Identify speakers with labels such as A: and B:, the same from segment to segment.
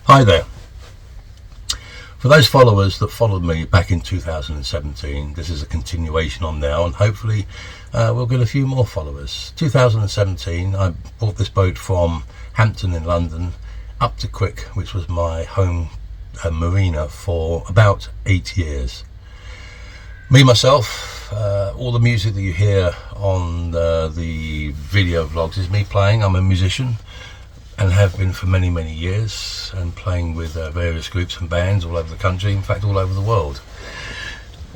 A: Hi there. For those followers that followed me back in 2017, this is a continuation on now, and hopefully we'll get a few more followers. 2017, I bought this boat from Hampton in London up to Quick, which was my home marina for about 8 years. Me, myself, all the music that you hear on the video vlogs is me playing. I'm a musician and have been for many years, and playing with various groups and bands all over the country, in fact all over the world.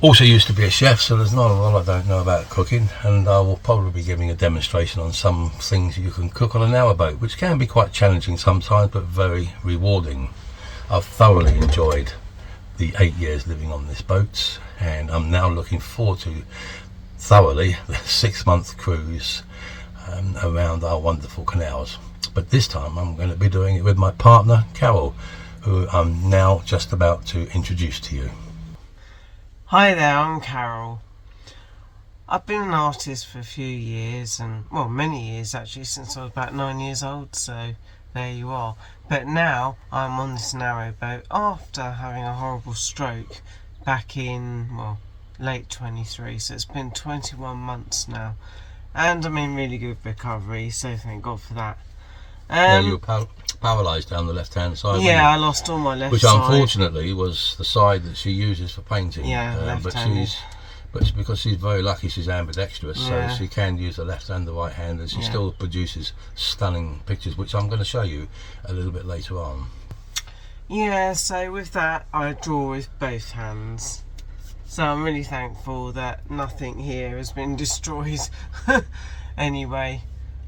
A: Also used to be a chef, so there's not a lot I don't know about cooking, and I will probably be giving a demonstration on some things you can cook on an hour boat, which can be quite challenging sometimes but very rewarding. I've thoroughly enjoyed the 8 years living on this boat, and I'm now looking forward to thoroughly the 6-month cruise around our wonderful canals. But this time I'm going to be doing it with my partner Carol, who I'm now just about to introduce to you.
B: Hi there, I'm Carol. I've been an artist for a few years, and well, many years actually, since I was about 9 years old, so there you are. But now I'm on this narrowboat after having a horrible stroke back in, well, late 23, so it's been 21 months now, and I'm in really good recovery, so thank God for that.
A: Yeah, you were paralysed down the left-hand side.
B: Yeah, I lost all my left
A: which
B: side.
A: Which unfortunately was the side that she uses for painting.
B: Yeah,
A: but it's because she's very lucky, she's ambidextrous,
B: yeah.
A: So she can use the left and the right hand, and she still produces stunning pictures, which I'm going to show you a little bit later on.
B: Yeah, so with that I draw with both hands. So I'm really thankful that nothing here has been destroyed. Anyway,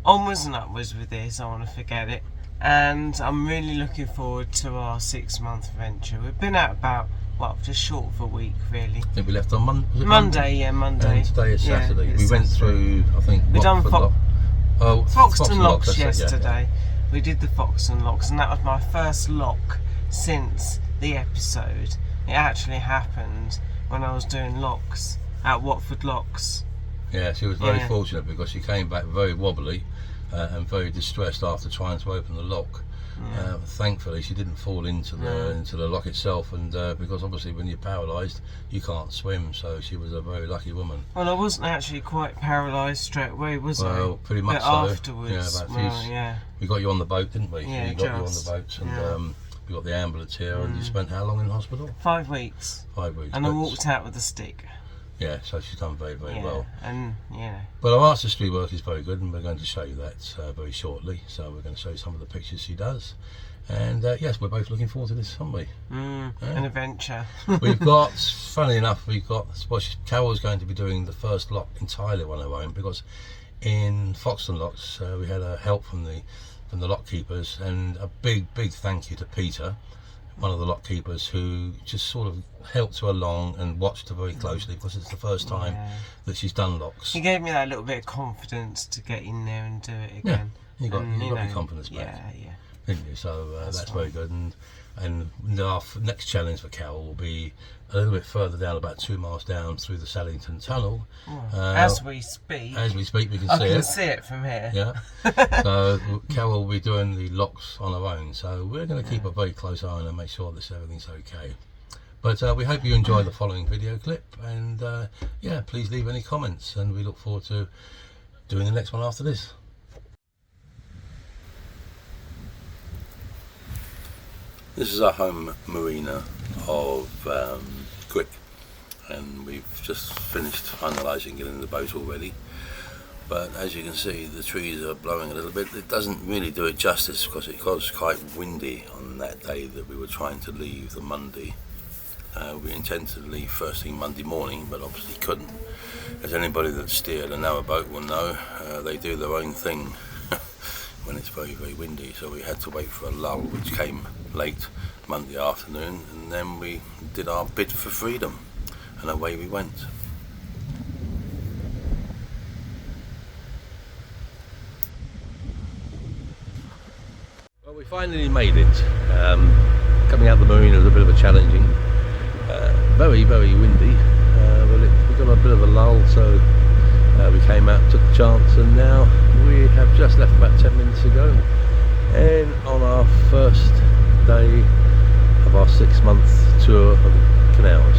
B: onwards and upwards with this, I want to forget it. And I'm really looking forward to our 6-month venture. We've been out about, well, just short of a week really.
A: I think we left on
B: Monday, yeah, Monday.
A: And today is Saturday.
B: Yeah,
A: we went through, I think,
B: we've done Foxton
A: Locks
B: Locks yesterday.
A: Yeah.
B: We did the Foxton Locks, and that was my first lock since the episode. It actually happened when I was doing locks at Watford Locks.
A: Yeah, she was very fortunate because she came back very wobbly and very distressed after trying to open the lock. Yeah. Thankfully, she didn't fall into the lock itself, and because obviously when you're paralysed, you can't swim. So she was a very lucky woman.
B: Well, I wasn't actually quite paralysed straight away, was I?
A: Well, pretty much
B: but
A: so.
B: Afterwards,
A: we got you on the boat, didn't we?
B: Yeah,
A: we got you on the boat, and we got the ambulance here, and you spent how long in hospital?
B: 5 weeks.
A: 5 weeks.
B: And I walked out with a stick.
A: Yeah, so she's done very well.
B: And
A: but our artistry work is very good, and we're going to show you that very shortly. So we're going to show you some of the pictures she does, and yes, we're both looking forward to this, aren't we?
B: An adventure.
A: We've got, funnily enough, Carol's going to be doing the first lock entirely on her own, because in Foxton Locks we had help from the lock keepers, and a big thank you to Peter, one of the lock keepers, who just sort of helped her along and watched her very closely, because it's the first time that she's done locks.
B: He gave me that little bit of confidence to get in there and do it again.
A: Yeah, you got your confidence back.
B: Yeah.
A: Didn't you? So that's very good. And our next challenge for Carol will be a little bit further down, about 2 miles down through the Saddington Tunnel.
B: As we speak.
A: We can
B: I
A: see it.
B: I can see it from here.
A: Yeah. So Carol will be doing the locks on her own. So we're going to keep a very close eye on her and make sure that everything's okay. But we hope you enjoy the following video clip, and yeah, please leave any comments, and we look forward to doing the next one after this. This is our home marina of Quick, and we've just finished finalising getting the boat already. But as you can see, the trees are blowing a little bit. It doesn't really do it justice, because it was quite windy on that day that we were trying to leave, the Monday. We intended to leave first thing Monday morning, but obviously couldn't. As anybody that's steered a narrowboat will know, they do their own thing when it's very, very windy. So we had to wait for a lull, which came late Monday afternoon, and then we did our bid for freedom, and away we went. Well, we finally made it. Coming out of the marina was a bit of a challenging, very, very windy. We got a bit of a lull, so we came out, took the chance, and now we have just left about 10 minutes ago, and on our first day of our 6-month tour of the canals.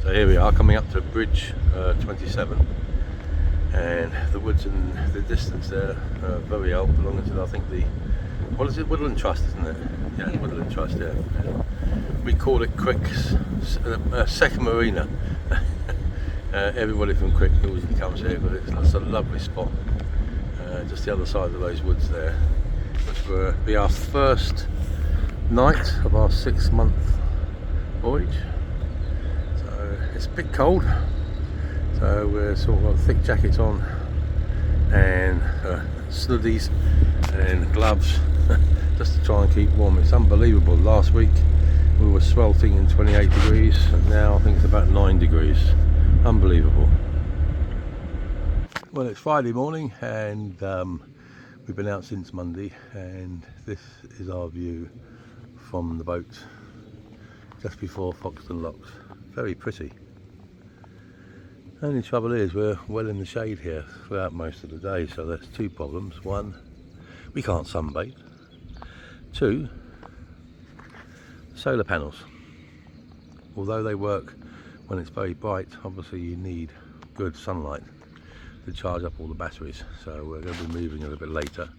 A: So here we are, coming up to bridge 27, and the woods in the distance there are very old, belonging to, I think, the, what is it, Woodland Trust, isn't it? Yeah, Woodland Trust, yeah. We call it Crick's second marina. Everybody from Crick knows and comes here because it's a lovely spot, just the other side of those woods there, which will be our first night of our 6-month voyage. So it's a bit cold, so we're sort of got thick jackets on and snuddies and gloves just to try and keep warm. It's unbelievable. Last week we were sweltering in 28 degrees, and now I think it's about 9 degrees. Unbelievable. Well, it's Friday morning, and we've been out since Monday, and this is our view from the boat just before Foxton Locks. Very pretty. Only trouble is we're well in the shade here throughout most of the day, so there's two problems. One, we can't sunbathe. Two, solar panels. Although they work when it's very bright, obviously you need good sunlight to charge up all the batteries. So we're going to be moving a little bit later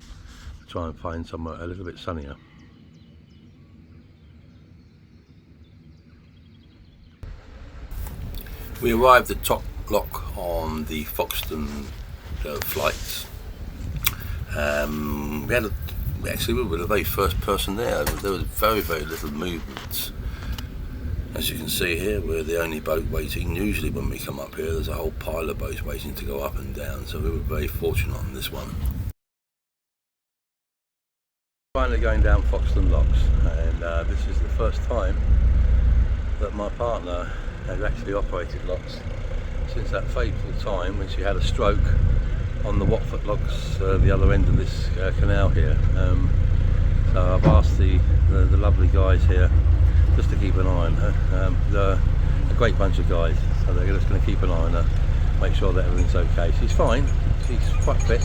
A: to try and find somewhere a little bit sunnier. We arrived at Top Lock on the Foxton flights. We were the very first person there. There was very, very little movement. As you can see here, we're the only boat waiting. Usually when we come up here, there's a whole pile of boats waiting to go up and down, so we were very fortunate on this one. Finally going down Foxton Locks, and this is the first time that my partner has actually operated locks since that fateful time when she had a stroke on the Watford Locks, the other end of this canal here. So I've asked the lovely guys here just to keep an eye on her. They're a great bunch of guys, so they're just going to keep an eye on her, make sure that everything's okay. She's fine, she's quite fit,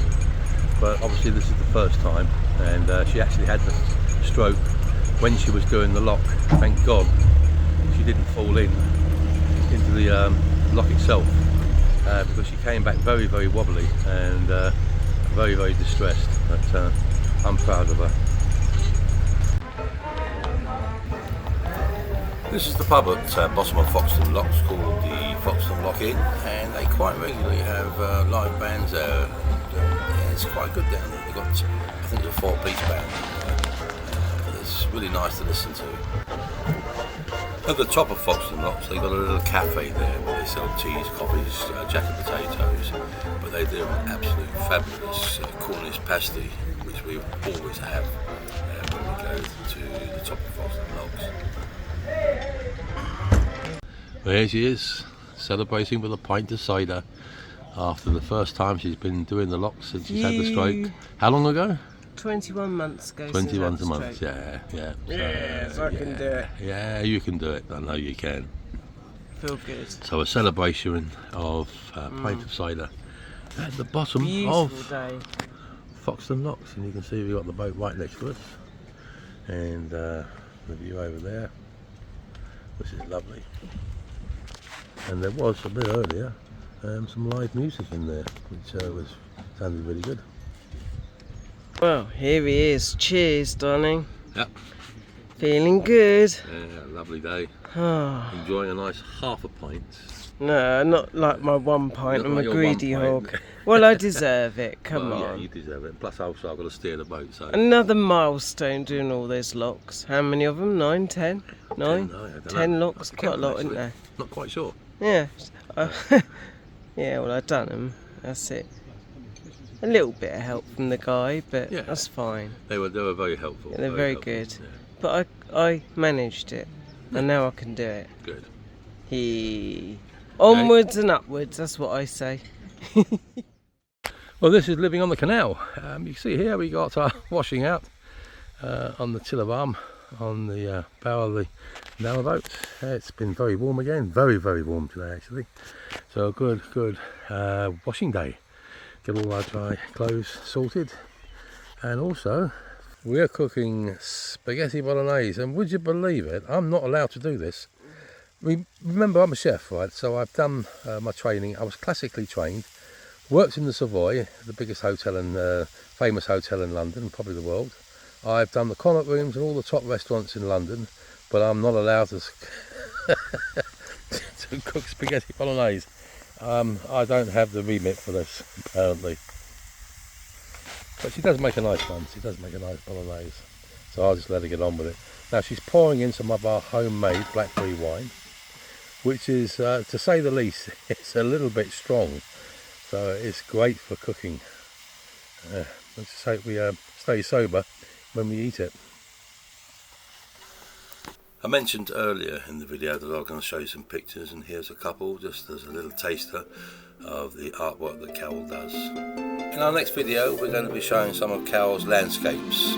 A: but obviously this is the first time, and she actually had the stroke when she was doing the lock. Thank God she didn't fall into the lock itself, because she came back very, very wobbly and very, very distressed, but I'm proud of her. This is the pub at bottom of Foxton Locks called the Foxton Lock Inn, and they quite regularly have live bands there. Yeah, it's quite good down there. They've got, I think, a 4-piece band. It's really nice to listen to. At the top of Foxton Locks, they've got a little cafe there where they sell teas, coffees, jacket potatoes, but they do an absolute fabulous Cornish pasty, which we always have when we go to the top of Foxton Locks. There she is, celebrating with a pint of cider after the first time she's been doing the locks since she's had the stroke. How long ago?
B: 21 months ago.
A: 21 months, yeah.
B: Yes, I can do it.
A: Yeah, you can do it, I know you can.
B: Feel good.
A: So a celebration of pint of cider at the bottom
B: Beautiful
A: of
B: day.
A: Foxton Locks, and you can see we've got the boat right next to us, and the view over there, which is lovely. And there was a bit earlier some live music in there, which sounded really good.
B: Well, here he is. Cheers, darling.
A: Yep.
B: Feeling good.
A: Yeah, lovely day.
B: Oh,
A: Enjoying a nice half a pint.
B: no, not like my 1 pint.
A: Not
B: I'm
A: like
B: a
A: your
B: greedy
A: 1
B: hog.
A: pint.
B: Well, I deserve it. Come
A: Well,
B: on.
A: yeah, you deserve it. Plus, also, I've got to steer the boat, so.
B: Another milestone doing all those locks. How many of them? 9, 10? 9?
A: 10, no, I don't
B: 10
A: know.
B: locks?
A: I
B: Quite a
A: count them,
B: lot,
A: actually.
B: isn't there?
A: Not quite sure.
B: Yeah. Yeah, well, I've done them. That's it. A little bit of help from the guy, but
A: Yeah.
B: that's fine.
A: They were very helpful.
B: Yeah, they're very
A: helpful.
B: good.
A: Yeah.
B: But I managed it, and now I can do it.
A: Good.
B: Onwards and upwards, that's what I say.
A: Well, this is living on the canal. You can see here we got our washing out on the tiller arm on the bow of the canal boat. It's been very warm again, very warm today actually. So good washing day. Get all our dry clothes sorted, and also we're cooking spaghetti bolognese. And would you believe it? I'm not allowed to do this. Remember, I'm a chef, right? So I've done my training. I was classically trained. Worked in the Savoy, the biggest hotel and famous hotel in London, probably the world. I've done the Connaught Rooms and all the top restaurants in London, but I'm not allowed to, to cook spaghetti bolognese. I don't have the remit for this, apparently. But she does make a nice one. She does make a nice bolognese. So I'll just let her get on with it. Now she's pouring in some of our homemade blackberry wine, which is, to say the least, it's a little bit strong. So it's great for cooking. Let's just hope we stay sober when we eat it. I mentioned earlier in the video that I was going to show you some pictures, and here's a couple, just as a little taster of the artwork that Carol does. In our next video we're going to be showing some of Carol's landscapes.